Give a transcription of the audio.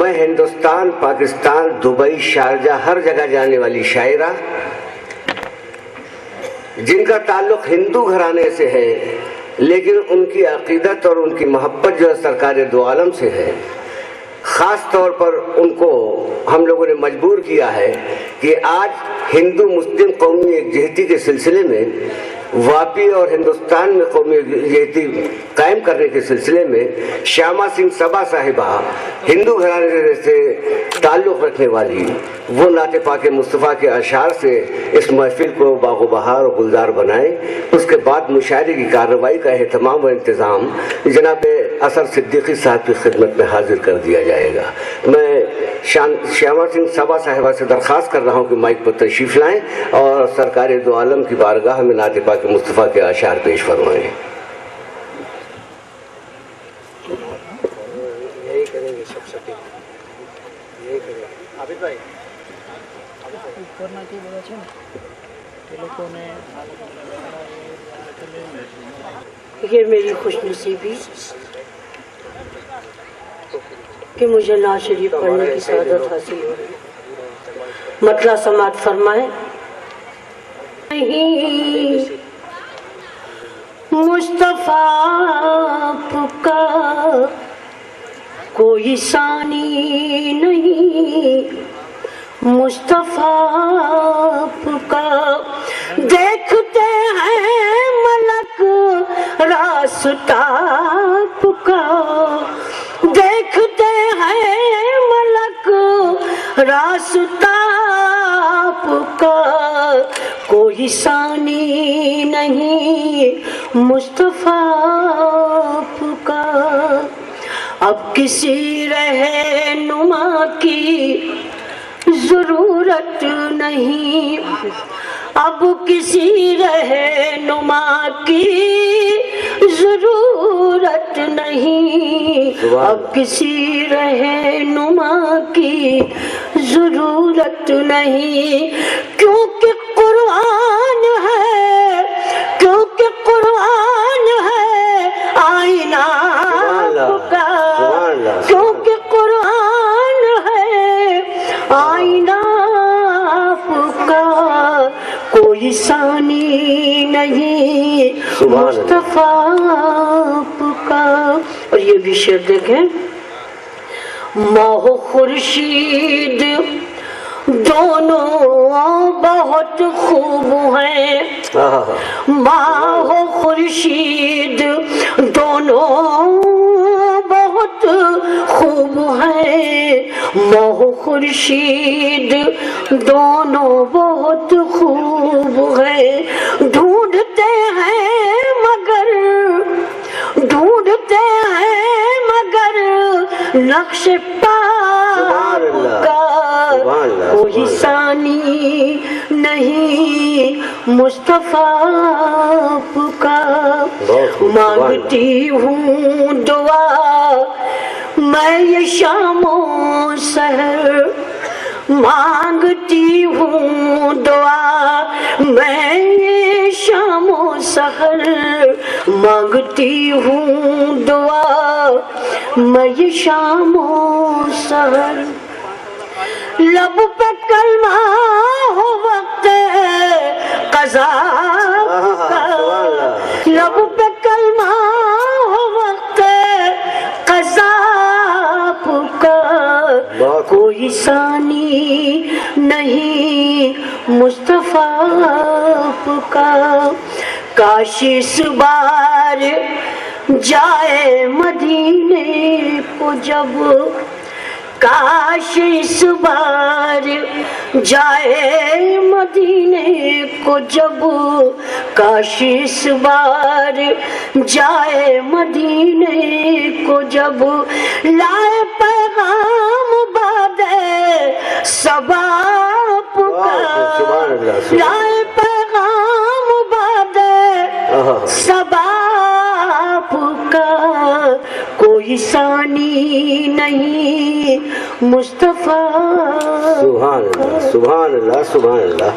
میں Hindustan, Pakistan, Dubai, Sharjah, ہر جگہ جانے والی شاعرہ جن کا تعلق ہندو گھرانے سے ہے لیکن ان کی عقیدت اور ان کی محبت جو ہے سرکار دو عالم سے ہے، خاص طور پر ان کو ہم لوگوں نے مجبور کیا ہے کہ آج ہندو مسلم قومی یکجہتی کے سلسلے میں واپی اور ہندوستان میں قومی یکجہتی قائم کرنے کے سلسلے میں شیامہ سنگھ سبھا صاحبہ ہندو گھرانے سے تعلق رکھنے والی وہ نعت پاک مصطفیٰ کے اشعار سے اس محفل کو باغ و بہار اور گلزار بنائیں۔ اس کے بعد مشاعرے کی کارروائی کا اہتمام و انتظام جناب اثر صدیقی صاحب کی خدمت میں حاضر کر دیا جائے گا۔ میں شیامہ سنگھ سبھا صاحبہ سے درخواست کر رہا ہوں کہ مائک پر تشریف لائیں اور سرکار دو عالم کی بارگاہ میں نعت پاک مصطفیٰ کے اشعار پیش فرمائیں۔ یہ میری خوش نصیبی کہ مجھے نعت شریف پڑھنے کی سعادت حاصل ہو رہی۔ مطلع سماعت فرمائیں۔ نہیں مصطفیٰ کا کوئی ثانی نہیں، مصطفیٰ کا دیکھتے ہیں ملک راستہ کا، دیکھتے ہیں ملک راستہ کا، کوئی ثانی نہیں مصطفیٰ کا۔ اب کسی رہنما کی ضرورت نہیں، اب کسی رہنما کی ضرورت نہیں، اب کسی رہنما کی ضرورت نہیں، کیونکہ قرآن ہے، کیونکہ قرآن ہے آئینہ کا، کیونکہ قرآن ہے آئینہ کا، کوئی ثانی نہیں مصطفیٰ کا۔ اور یہ بھی شعر دیکھیں۔ ماہ و خورشید دونوں بہت خوب ہیں، ماہ و خورشید دونوں بہت خوب ہیں، ماہ و خورشید دونوں بہت خوب ہیں، ڈھونڈتے ہیں مگر، ڈھونڈتے ہیں مگر نقش پاک کا، کوئی ثانی نہیں مصطفیٰ کا۔ مانگتی ہوں دعا میں یہ شام و سحر، مانگتی ہوں دعا میں یہ شام و سحر، مانگتی ہوں دعا میں یہ شام و سحر، لب پہ کلمہ ہو وقت قضا کا، لب پہ کلمہ ہو وقت قضا کا، کوئی ثانی نہیں مصطفیٰ کا۔ کاش اس بار جائے مدینے کو جب، کاش اس بار جائے مدینے کو جب، کاش اس بار جائے مدینے کو جب، لائے پیغام بادے صبا کا، لائے پیغام بادے صبا کا، کوئی ثانی نہیں مصطفیٰ۔ سبحان اللہ، سبحان اللہ، سبحان اللہ۔